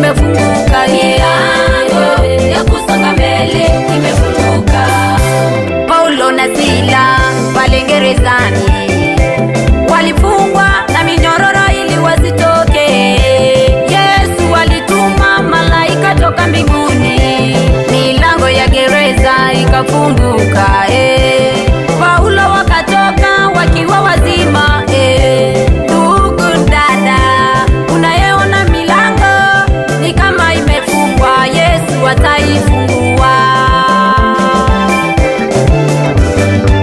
imefunguka, milango ya kusonga mbele imefunguka. Paulo na Sila pale gerezani walifungwa na minyororo ili wasitoke. Yesu alituma malaika toka mbinguni, milango ya gereza ikafunguka. Paulo wakatoka wakiwa wazima. Ndugu dada, unayeona milango ni kama imefungwa, Yesu ataifungua.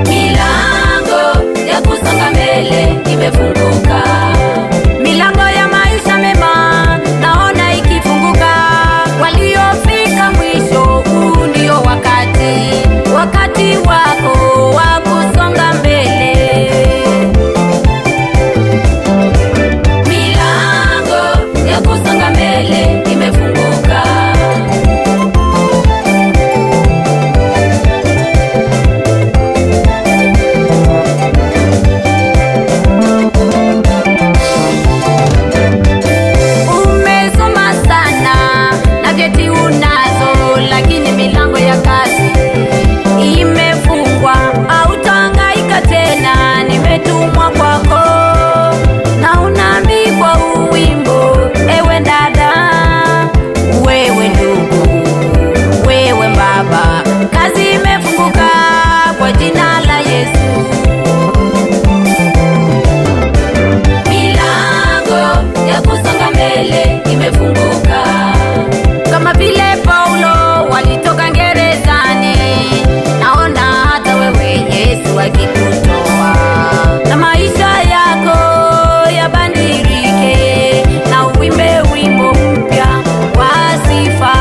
Milango ya kusonga mbele imefunguka. Milango ya maisha mema naona ikifunguka. Waliofika mwisho, huu ndio wakati wako wa kusonga mbele. Milango ya kusonga mbele imefunguka. Umesoma sana na vyeti unazo, lakini milango ya kazi imefungwa. Hautahangaika tena, nimetumwa kwako na unaambikwa uwimbo. Ewe dada, wewe ndugu, wewe baba, kazi imefunguka kwa jina la Yesu. Milango ya kusonga mbele imefunguka. Kama vile Paulo walitoka gerezani, naona hata wewe Yesu akikutoa na maisha yako yabadilike, na uimbe wimbo mpya wa sifa.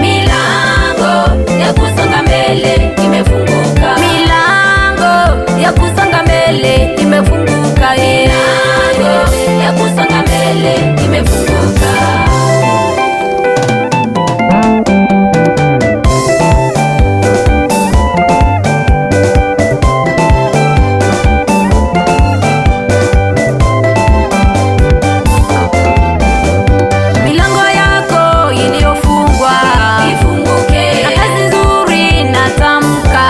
Milango ya kusonga mbele imefunguka. Milango ya kusonga mbele imefunguka. Milango ya kusonga mbele imefunguka. Milango yako iliyofungwa Ifunguke. na kazi nzuri natamka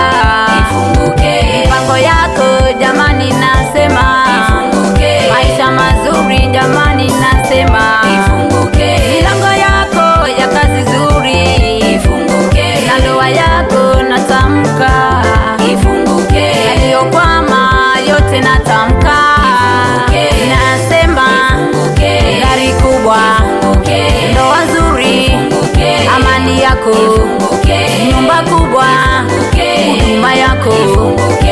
Ifunguke. mipango yako jamani, nasema Ifunguke. maisha mazuri jamani, nasema Ifunguke. milango yako ya kazi nzuri Ifunguke. na ndoa yako natamka, Ifunguke. yaliyokwama yote natamka, Ifunguke. nasema Ifunguke. gari kubwa, Ifunguke. ndoa nzuri, Ifunguke. amani yako, Ifunguke. nyumba kubwa, Ifunguke. huduma yako Ifunguke.